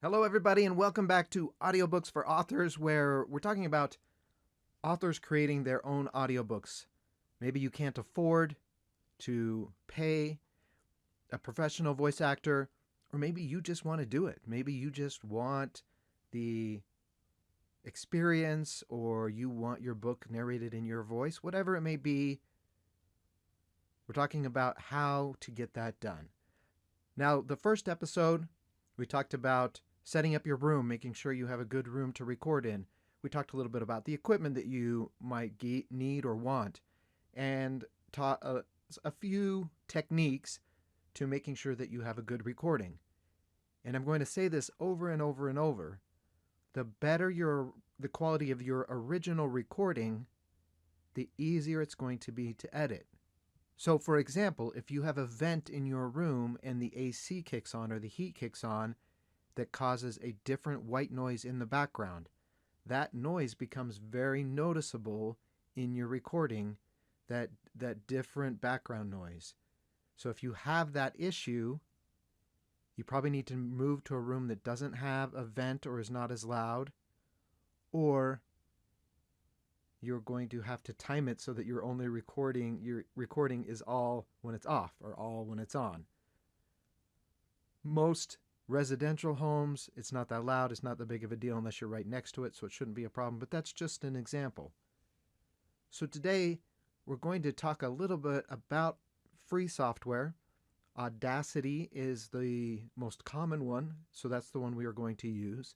Hello, everybody, and welcome back to Audiobooks for Authors, where we're talking about authors creating their own audiobooks. Maybe you can't afford to pay a professional voice actor, or maybe you just want to do it. Maybe you just want the experience, or you want your book narrated in your voice, whatever it may be. We're talking about how to get that done. Now, the first episode, we talked about setting up your room, making sure you have a good room to record in. We talked a little bit about the equipment that you might need or want, and taught a few techniques to making sure that you have a good recording. And I'm going to say this over and over and over. The better the quality of your original recording, the easier it's going to be to edit. So, for example, if you have a vent in your room and the AC kicks on or the heat kicks on, that causes a different white noise in the background, that noise becomes very noticeable in your recording, that different background noise. So if you have that issue, you probably need to move to a room that doesn't have a vent or is not as loud, or you're going to have to time it so that your recording is all when it's off or all when it's on. Most residential homes, it's not that loud, it's not that big of a deal unless you're right next to it, so it shouldn't be a problem, but that's just an example. So today, we're going to talk a little bit about free software. Audacity is the most common one, so that's the one we are going to use.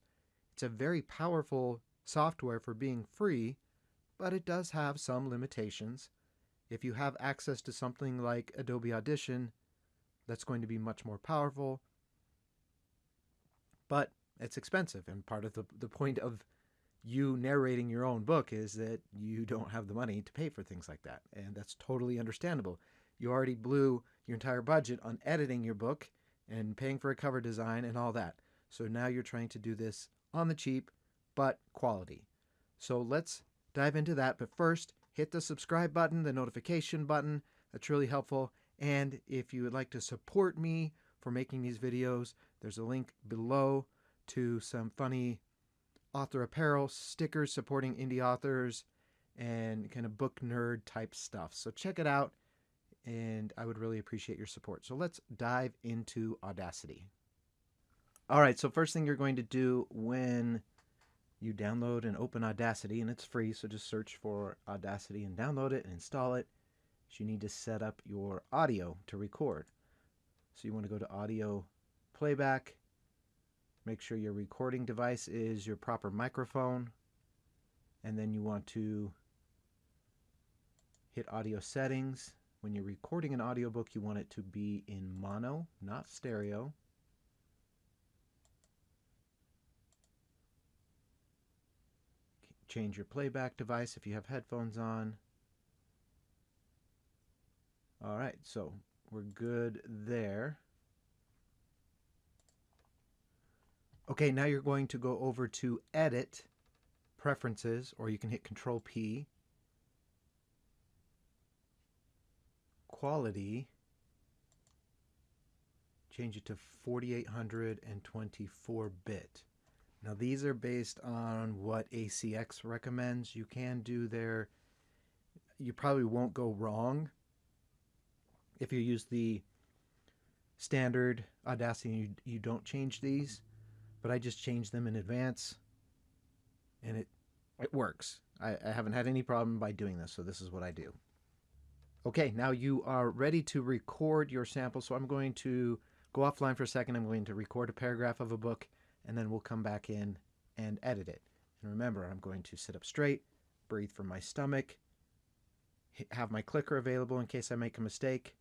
It's a very powerful software for being free, but it does have some limitations. If you have access to something like Adobe Audition, that's going to be much more powerful. But it's expensive, and part of the point of you narrating your own book is that you don't have the money to pay for things like that, and that's totally understandable. You already blew your entire budget on editing your book and paying for a cover design and all that. So now you're trying to do this on the cheap, but quality. So let's dive into that, but first, hit the subscribe button, the notification button. That's really helpful. And if you would like to support me for making these videos, there's a link below to some funny author apparel, stickers supporting indie authors, and kind of book nerd type stuff. So check it out, and I would really appreciate your support. So let's dive into Audacity. All right, so first thing you're going to do when you download and open Audacity, and it's free, so just search for Audacity and download it and install it, is you need to set up your audio to record. So you want to go to audio playback, make sure your recording device is your proper microphone, and then you want to hit audio settings. When you're recording an audiobook, you want it to be in mono, not stereo. Change your playback device if you have headphones on. All right, so we're good there. Okay, now you're going to go over to Edit, Preferences, or you can hit Control P. Quality. Change it to 4824-bit. Now these are based on what ACX recommends. You can do you probably won't go wrong if you use the standard Audacity. You don't change these, but I just changed them in advance, and it works. I haven't had any problem by doing this, so this is what I do. Okay, now you are ready to record your sample, so I'm going to go offline for a second. I'm going to record a paragraph of a book, and then we'll come back in and edit it. And remember, I'm going to sit up straight, breathe from my stomach, have my clicker available in case I make a mistake,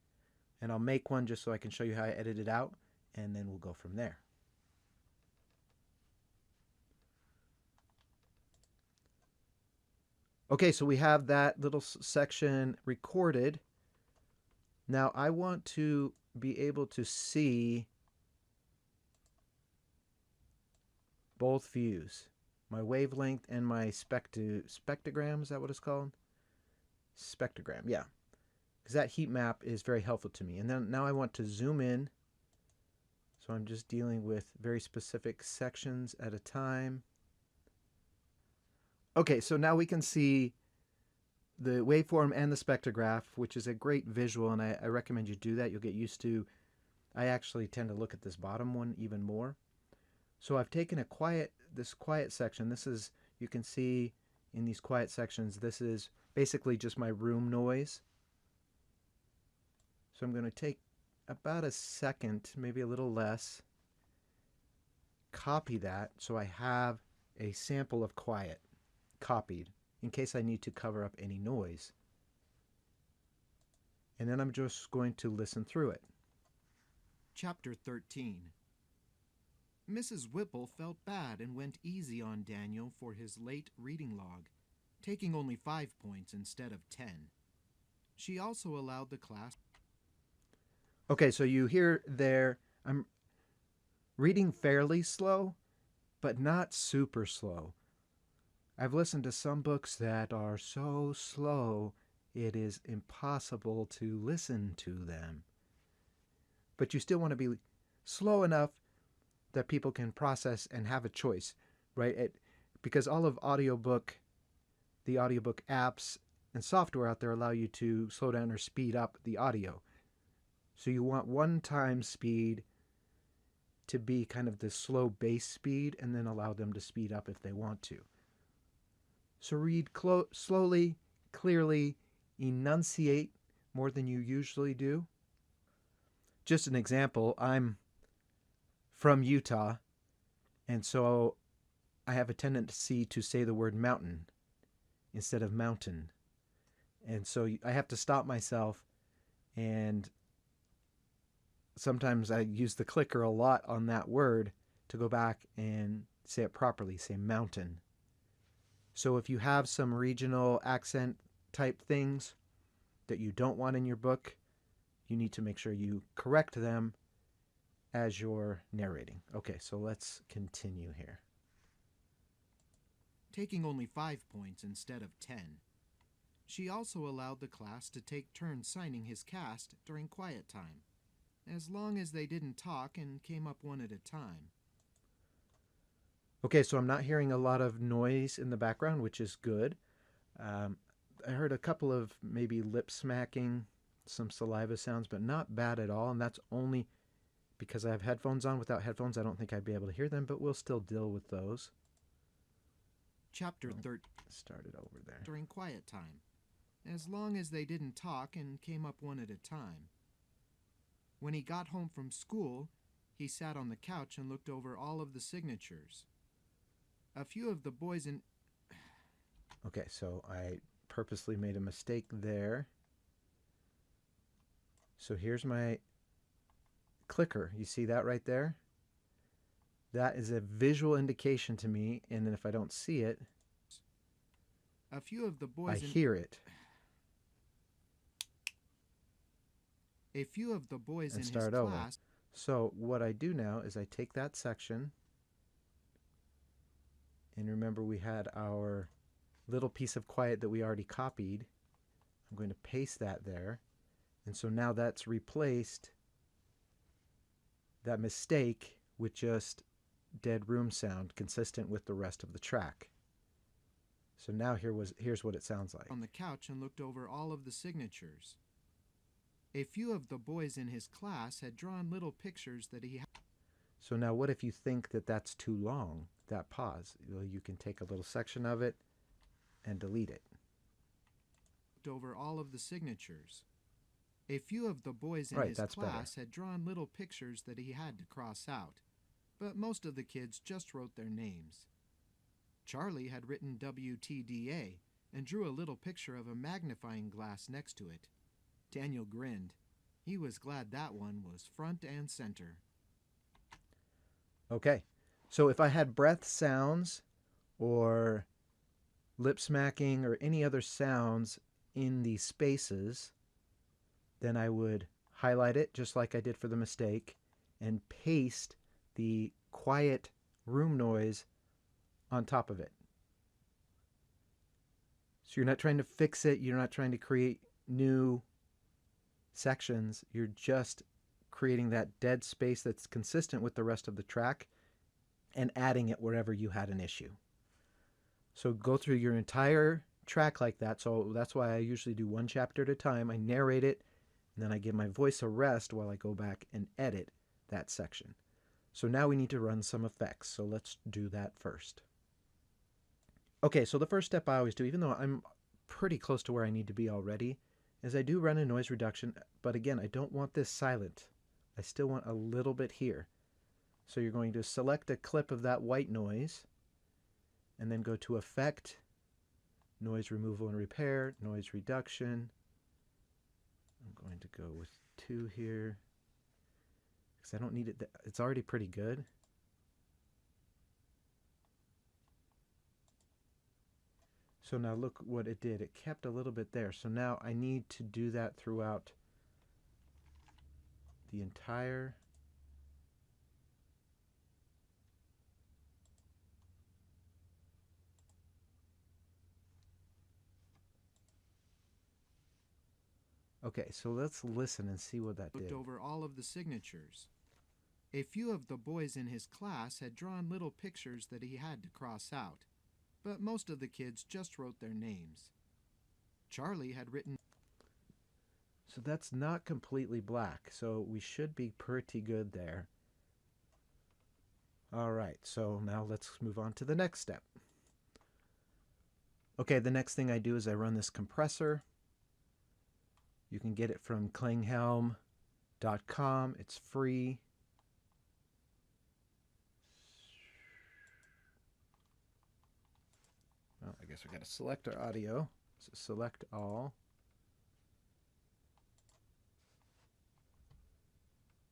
and I'll make one just so I can show you how I edit it out, and then we'll go from there. Okay, so we have that little section recorded. Now I want to be able to see both views, my wavelength and my spectrogram. Is that what it's called? Spectrogram, yeah. Because that heat map is very helpful to me. And then now I want to zoom in. So I'm just dealing with very specific sections at a time. Okay, so now we can see the waveform and the spectrograph, which is a great visual, and I recommend you do that. You'll get used to. I actually tend to look at this bottom one even more. So I've taken this quiet section. This is, you can see in these quiet sections, this is basically just my room noise. So I'm going to take about a second, maybe a little less, copy that so I have a sample of quiet copied in case I need to cover up any noise. And then I'm just going to listen through it. Chapter 13. Mrs. Whipple felt bad and went easy on Daniel for his late reading log, taking only 5 points instead of 10. She also allowed the class... Okay, so you hear there, I'm reading fairly slow, but not super slow. I've listened to some books that are so slow, it is impossible to listen to them. But you still want to be slow enough that people can process and have a choice, right? Because all of the audiobook apps and software out there allow you to slow down or speed up the audio. So you want one time speed to be kind of the slow base speed, and then allow them to speed up if they want to. So read slowly, clearly, enunciate more than you usually do. Just an example, I'm from Utah, and so I have a tendency to say the word mountain instead of mountain. And so I have to stop myself, and sometimes I use the clicker a lot on that word to go back and say it properly, say mountain. So if you have some regional accent type things that you don't want in your book, you need to make sure you correct them as you're narrating. Okay, so let's continue here. Taking only 5 points instead of 10. She also allowed the class to take turns signing his cast during quiet time, as long as they didn't talk and came up one at a time. Okay, so I'm not hearing a lot of noise in the background, which is good. I heard a couple of maybe lip smacking, some saliva sounds, but not bad at all. And that's only because I have headphones on. Without headphones, I don't think I'd be able to hear them, but we'll still deal with those. Chapter 13. Started over there. During quiet time, as long as they didn't talk and came up one at a time. When he got home from school, he sat on the couch and looked over all of the signatures. A few of the boys in... Okay, so I purposely made a mistake there. So here's my clicker. You see that right there? That is a visual indication to me, and then if I don't see it, A few of the boys I hear it. A few of the boys in And his start over. class... So what I do now is I take that section, and remember we had our little piece of quiet that we already copied. I'm going to paste that there. And so now that's replaced that mistake with just dead room sound consistent with the rest of the track. So now here's what it sounds like. On the couch and looked over all of the signatures. A few of the boys in his class had drawn little pictures that he had. So now what if you think that that's too long, that pause? Well, you can take a little section of it and delete it. Looked over all of the signatures. A few of the boys in Right, his that's class had drawn little pictures that he had to cross out, but most of the kids just wrote their names. Charlie had written WTDA and drew a little picture of a magnifying glass next to it. Daniel grinned. He was glad that one was front and center. Okay, so if I had breath sounds or lip smacking or any other sounds in these spaces, then I would highlight it just like I did for the mistake and paste the quiet room noise on top of it. So you're not trying to fix it, you're not trying to create new sections, you're just creating that dead space that's consistent with the rest of the track and adding it wherever you had an issue. So go through your entire track like that. So that's why I usually do one chapter at a time. I narrate it, and then I give my voice a rest while I go back and edit that section. So now we need to run some effects. So let's do that first. Okay, so the first step I always do, even though I'm pretty close to where I need to be already, is I do run a noise reduction. But again, I don't want this silent. I still want a little bit here. So you're going to select a clip of that white noise and then go to Effect, Noise Removal and Repair, Noise Reduction. I'm going to go with 2 here because I don't need it. It's already pretty good. So now look what it did. It kept a little bit there. So now I need to do that throughout the entire Okay, so let's listen and see what that did. Looked over all of the signatures. A few of the boys in his class had drawn little pictures that he had to cross out, but most of the kids just wrote their names. Charlie had written. So that's not completely black, so we should be pretty good there. All right, so now let's move on to the next step. Okay, the next thing I do is I run this compressor. You can get it from klinghelm.com. It's free. Well, I guess we got to select our audio. So select all.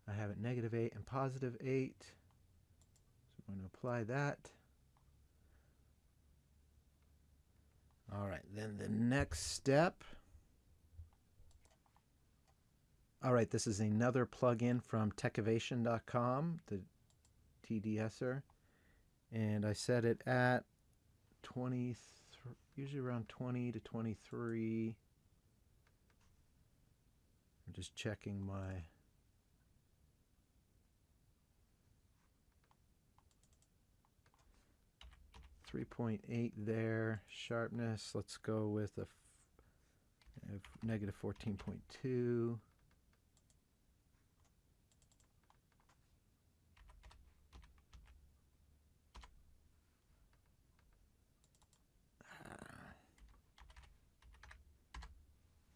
I have it -8 and +8. So I'm going to apply that. All right, then the next step. All right, this is another plugin from techovation.com, the TDSer. And I set it at 20, usually around 20 to 23. I'm just checking my 3.8 there. Sharpness, let's go with a -14.2.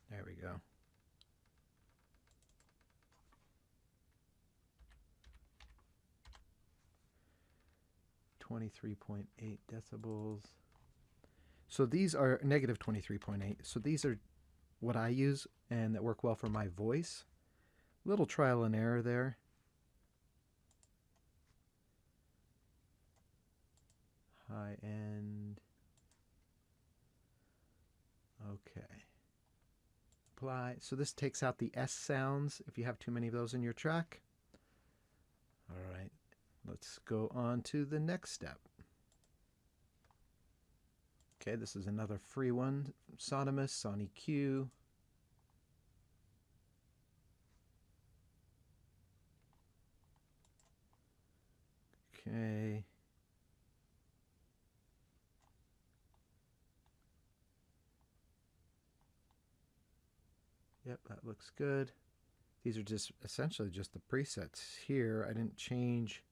There we go. -23.8 decibels. So these are -23.8. So these are what I use and that work well for my voice. Little trial and error there. High end. Okay. Apply. So this takes out the S sounds if you have too many of those in your track. All right. Let's go on to the next step. Okay, this is another free one. Sonimus, SoniQ. Okay. Yep, that looks good. These are just essentially just the presets here. I didn't change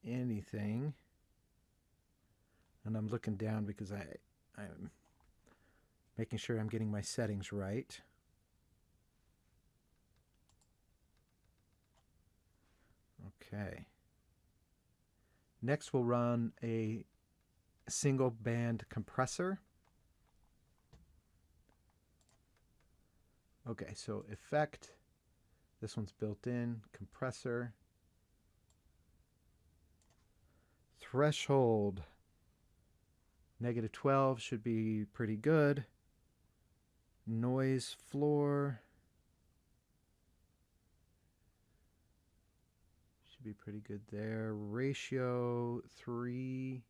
anything. And I'm looking down because I'm making sure I'm getting my settings right. Okay. Next we'll run a single band compressor. Okay, so effect. This one's built in. Compressor. Threshold. -12 should be pretty good. Noise floor. Should be pretty good there. Ratio 3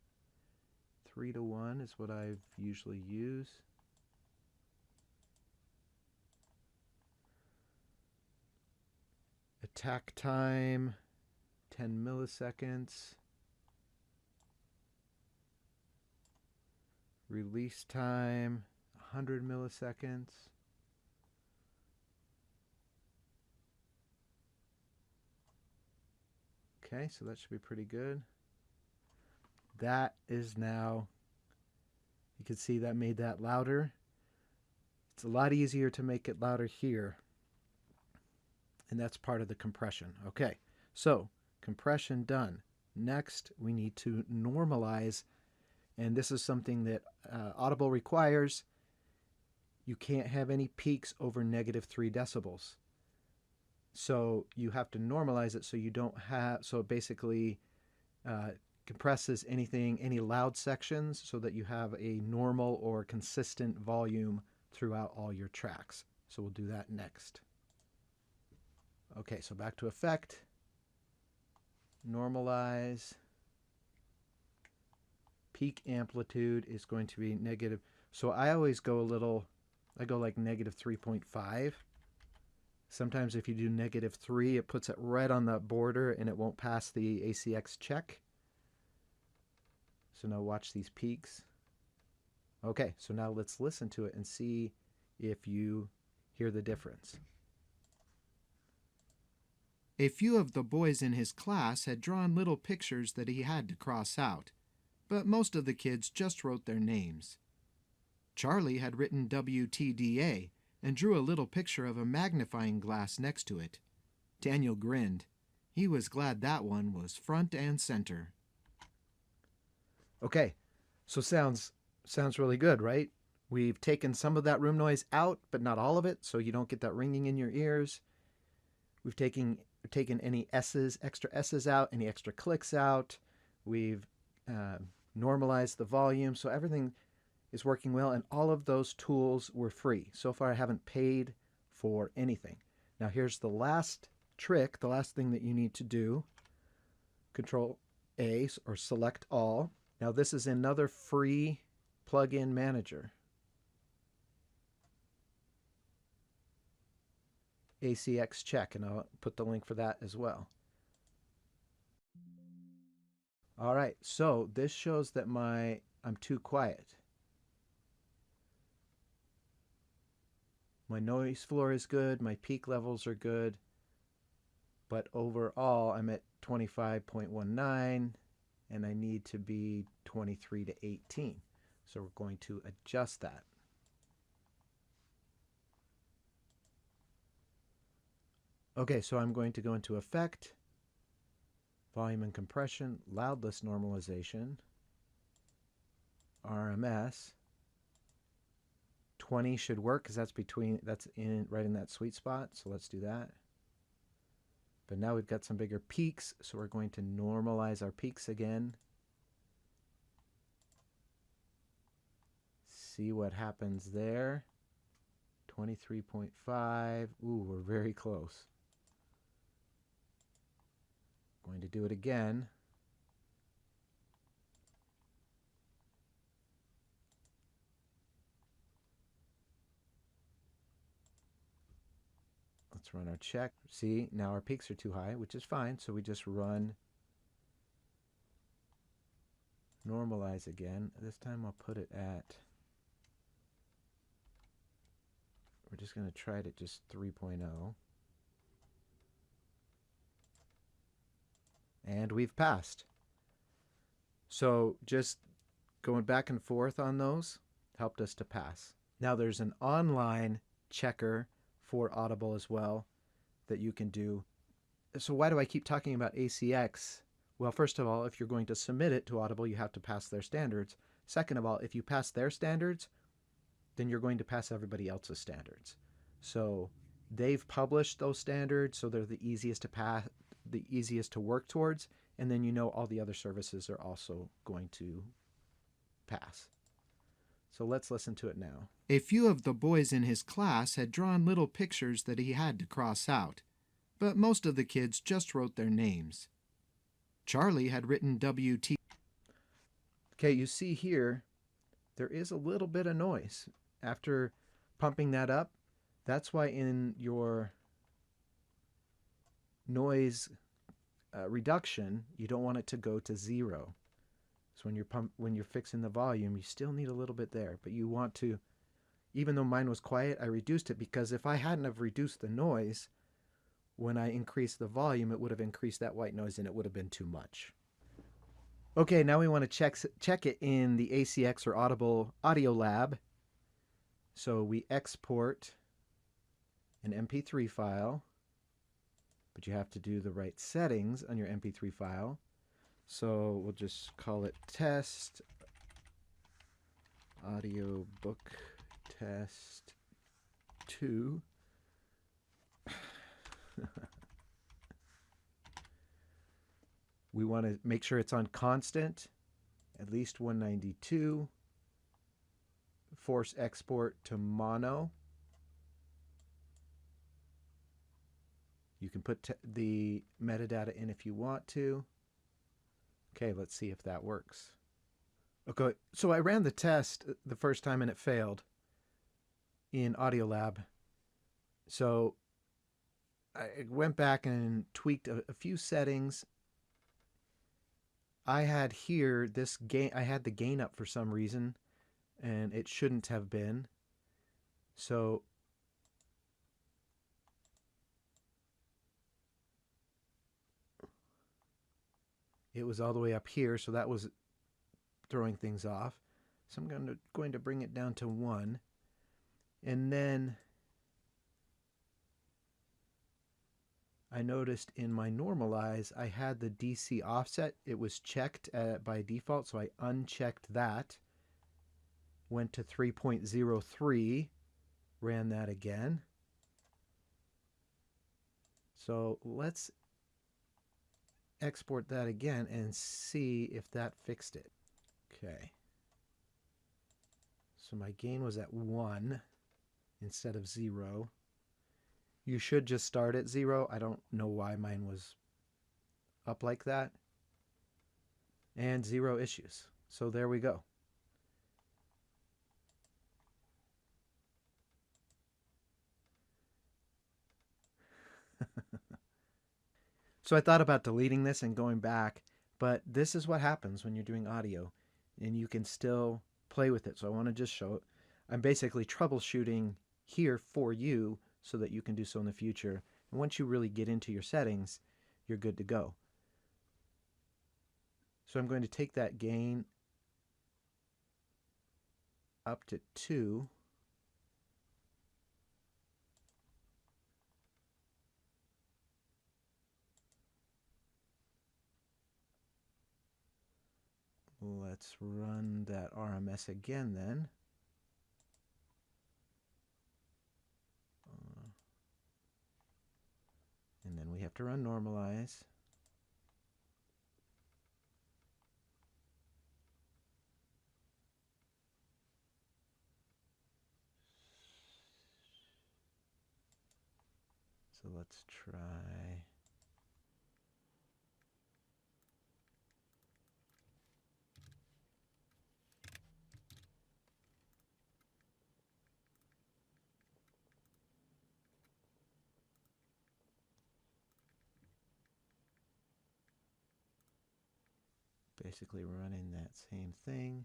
to 1 is what I've usually used. Attack time, 10 milliseconds. Release time, 100 milliseconds. Okay, so that should be pretty good. That is now, you can see that made that louder. It's a lot easier to make it louder here. And that's part of the compression. Okay, so compression done. Next, we need to normalize, and this is something that Audible requires. You can't have any peaks over -3 decibels. So you have to normalize it so you don't have, so it basically compresses any loud sections so that you have a normal or consistent volume throughout all your tracks. So we'll do that next. Okay, so back to effect. Normalize. Peak amplitude is going to be negative. So I always go I go like -3.5. Sometimes if you do -3, it puts it right on the border and it won't pass the ACX check. So now watch these peaks. Okay, so now let's listen to it and see if you hear the difference. A few of the boys in his class had drawn little pictures that he had to cross out, but most of the kids just wrote their names. Charlie had written WTDA and drew a little picture of a magnifying glass next to it. Daniel grinned. He was glad that one was front and center. Okay, so sounds really good, right? We've taken some of that room noise out, but not all of it, so you don't get that ringing in your ears. We've taken any S's, extra S's out, any extra clicks out. We've normalized the volume, so everything is working well, and all of those tools were free. So far, I haven't paid for anything. Now, here's the last trick, the last thing that you need to do. Control A or select all. Now, this is another free plugin manager. ACX check, and I'll put the link for that as well. All right, so this shows that I'm too quiet. My noise floor is good, my peak levels are good, but overall I'm at 25.19 and I need to be 23 to 18. So we're going to adjust that. Okay, so I'm going to go into Effect, Volume and Compression, Loudness Normalization, RMS. 20 should work because that's right in that sweet spot. So let's do that. But now we've got some bigger peaks, so we're going to normalize our peaks again. See what happens there. 23.5. Ooh, we're very close. Going to do it again. Let's run our check. See, now our peaks are too high, which is fine. So we just run normalize again. This time I'll put it at, we're just going to try it at just 3.0. And we've passed. So just going back and forth on those helped us to pass. Now there's an online checker for Audible as well that you can do. So why do I keep talking about ACX? Well, first of all, if you're going to submit it to Audible, you have to pass their standards. Second of all, if you pass their standards, then you're going to pass everybody else's standards. So they've published those standards, so they're the easiest to pass, the easiest to work towards, and then you know all the other services are also going to pass. So let's listen to it now. A few of the boys in his class had drawn little pictures that he had to cross out, but most of the kids just wrote their names. Charlie had written WT. Okay, you see here, there is a little bit of noise. After pumping that up, that's why in your noise reduction, you don't want it to go to 0. So when you're fixing the volume, you still need a little bit there, but you want to, even though mine was quiet, I reduced it because if I hadn't have reduced the noise, when I increased the volume, it would have increased that white noise and it would have been too much. Okay, now we want to check it in the ACX or Audible Audio Lab. So we export an MP3 file, but you have to do the right settings on your MP3 file. So we'll just call it test audiobook test 2. We want to make sure it's on constant, at least 192. Force export to mono. You can put the metadata in if you want to. Okay, let's see if that works. Okay, so I ran the test the first time and it failed in Audiolab. So I went back and tweaked a few settings. I had here this gain. I had the gain up for some reason, and it shouldn't have been. So it was all the way up here, so that was throwing things off. So I'm going to bring it down to 1. And then I noticed in my normalize, I had the DC offset. It was checked by default, so I unchecked that. Went to 3.03, ran that again. So let's export that again and see if that fixed it. Okay. So my gain was at 1 instead of 0. You should just start at 0. I don't know why mine was up like that. And 0 issues. So there we go. So I thought about deleting this and going back, but this is what happens when you're doing audio, and you can still play with it. So I want to just show it. I'm basically troubleshooting here for you so that you can do so in the future. And once you really get into your settings, you're good to go. So I'm going to take that gain up to 2. Let's run that RMS again then. And then we have to run normalize. So let's try. Basically running that same thing.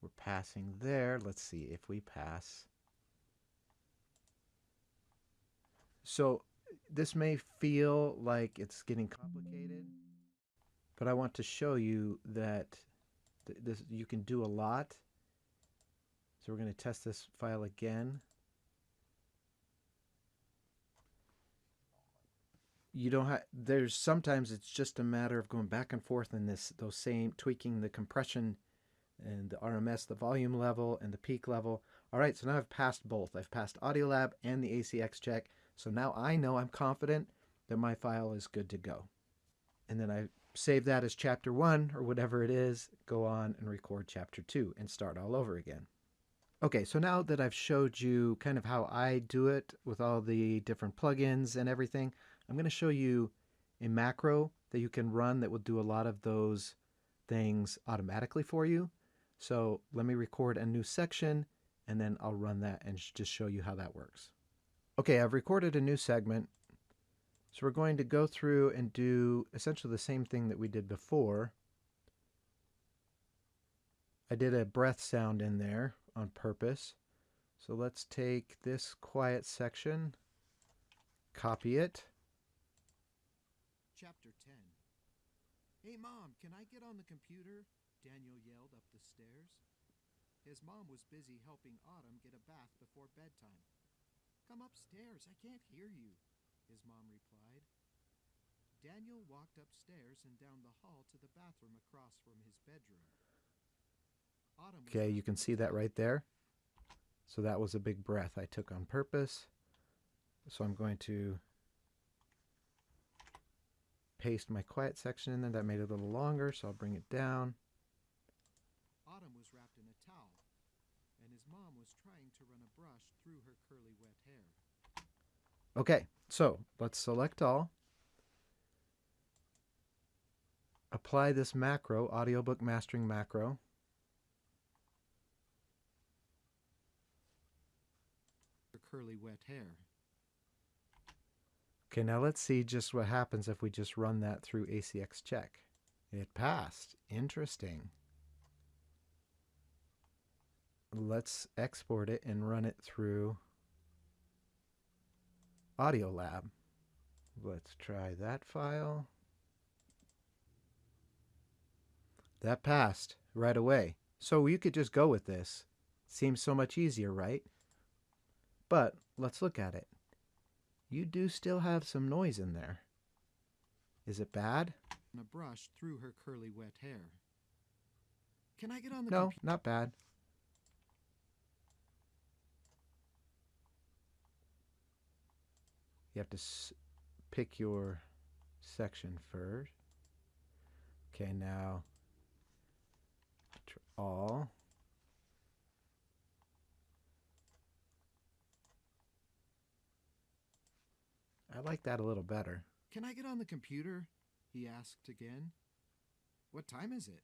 We're passing there. Let's see if we pass. So this may feel like it's getting complicated, but I want to show you that this you can do a lot. So we're going to test this file again. You don't have, there's sometimes it's just a matter of going back and forth in those same, tweaking the compression and the RMS, the volume level and the peak level. All right, so now I've passed both. I've passed Audiolab and the ACX check. So now I know, I'm confident that my file is good to go. And then I save that as chapter 1 or whatever it is, go on and record chapter 2 and start all over again. Okay, so now that I've showed you kind of how I do it with all the different plugins and everything, I'm going to show you a macro that you can run that will do a lot of those things automatically for you. So let me record a new section and then I'll run that and just show you how that works. Okay, I've recorded a new segment So we're going to go through and do essentially the same thing that we did before. I did a breath sound in there on purpose. So let's take this quiet section, copy it. Chapter 10. "Hey, Mom, can I get on the computer?" Daniel yelled up the stairs. His mom was busy helping Autumn get a bath before bedtime. "Come upstairs, I can't hear you," his mom replied. Daniel walked upstairs and down the hall to the bathroom across from his bedroom. Autumn was Okay, you wrapped can in a see that towel. right there. So that was a big breath I took on purpose. So I'm going to paste my quiet section in there. That made it a little longer, so I'll bring it down. Autumn was wrapped in a towel, and his mom was trying to run a brush through her curly wet hair. Okay, so let's select all. Apply this macro, audiobook mastering macro. Her curly wet hair. Okay, now let's see just what happens if we just run that through ACX check. It passed. Interesting. Let's export it and run it through Audiolab. Let's try that file. That passed right away. So you could just go with this. Seems so much easier, right? But let's look at it. You do still have some noise in there. Is it bad? A brush through her curly wet hair. "Can I get on the No, computer?" not bad. You have to pick your section first. Okay, now all. I like that a little better. "Can I get on the computer?" he asked again. "What time is it?"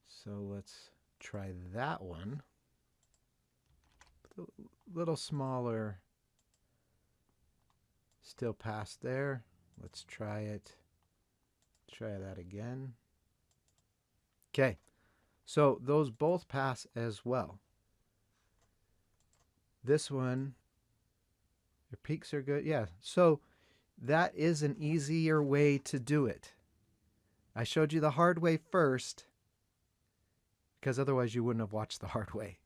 So let's try that one. A little smaller. Still past there. Let's try it. Try that again. Okay, so those both pass as well. This one, your peaks are good. Yeah, so that is an easier way to do it. I showed you the hard way first because otherwise you wouldn't have watched the hard way.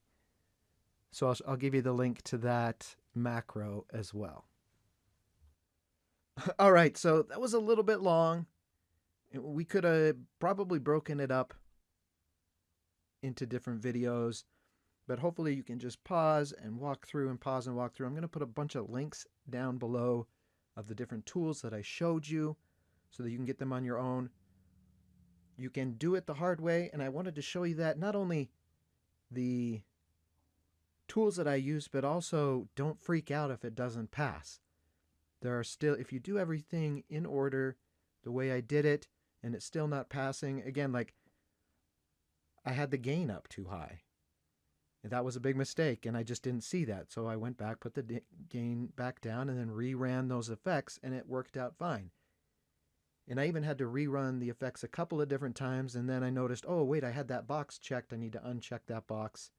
So I'll give you the link to that macro as well. All right, so that was a little bit long. We could have probably broken it up into different videos, but hopefully you can just pause and walk through and pause and walk through. I'm going to put a bunch of links down below of the different tools that I showed you so that you can get them on your own. You can do it the hard way, and I wanted to show you that not only the tools that I use, but also don't freak out if it doesn't pass. There are still, if you do everything in order the way I did it and it's still not passing, again, like I had the gain up too high. And that was a big mistake, and I just didn't see that. So I went back, put the gain back down, and then reran those effects, and it worked out fine. And I even had to rerun the effects a couple of different times, and then I noticed, oh, wait, I had that box checked. I need to uncheck that box.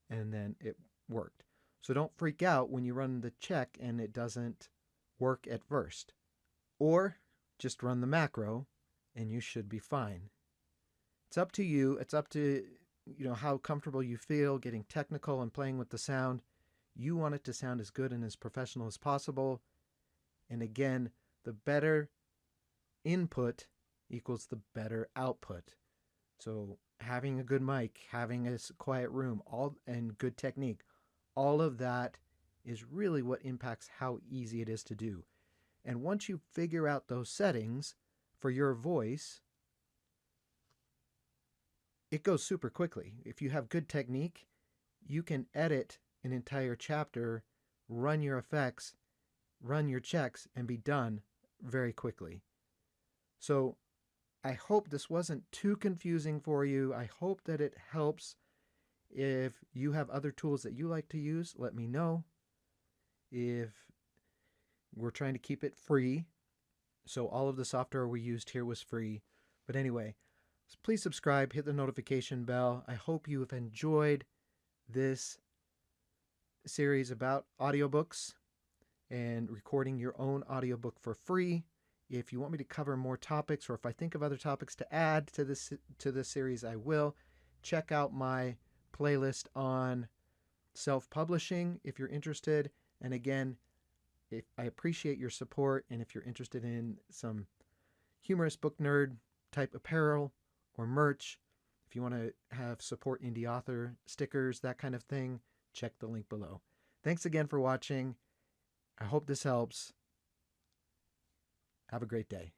And then it worked. So don't freak out when you run the check and it doesn't work at first. Or just run the macro, and you should be fine. It's up to you. It's up to how comfortable you feel getting technical and playing with the sound. You want it to sound as good and as professional as possible. And again, the better input equals the better output. So having a good mic, having a quiet room, and good technique, all of that is really what impacts how easy it is to do. And once you figure out those settings for your voice, it goes super quickly. If you have good technique, you can edit an entire chapter, run your effects, run your checks, and be done very quickly. So I hope this wasn't too confusing for you. I hope that it helps. If you have other tools that you like to use, let me know. If We're trying to keep it free. So all of the software we used here was free. But anyway, please subscribe, hit the notification bell. I hope you have enjoyed this series about audiobooks and recording your own audiobook for free. If you want me to cover more topics, or if I think of other topics to add to this series, I will. Check out my playlist on self-publishing if you're interested. And again, I appreciate your support, and if you're interested in some humorous book nerd type apparel or merch, if you want to have support indie author stickers, that kind of thing, check the link below. Thanks again for watching. I hope this helps. Have a great day.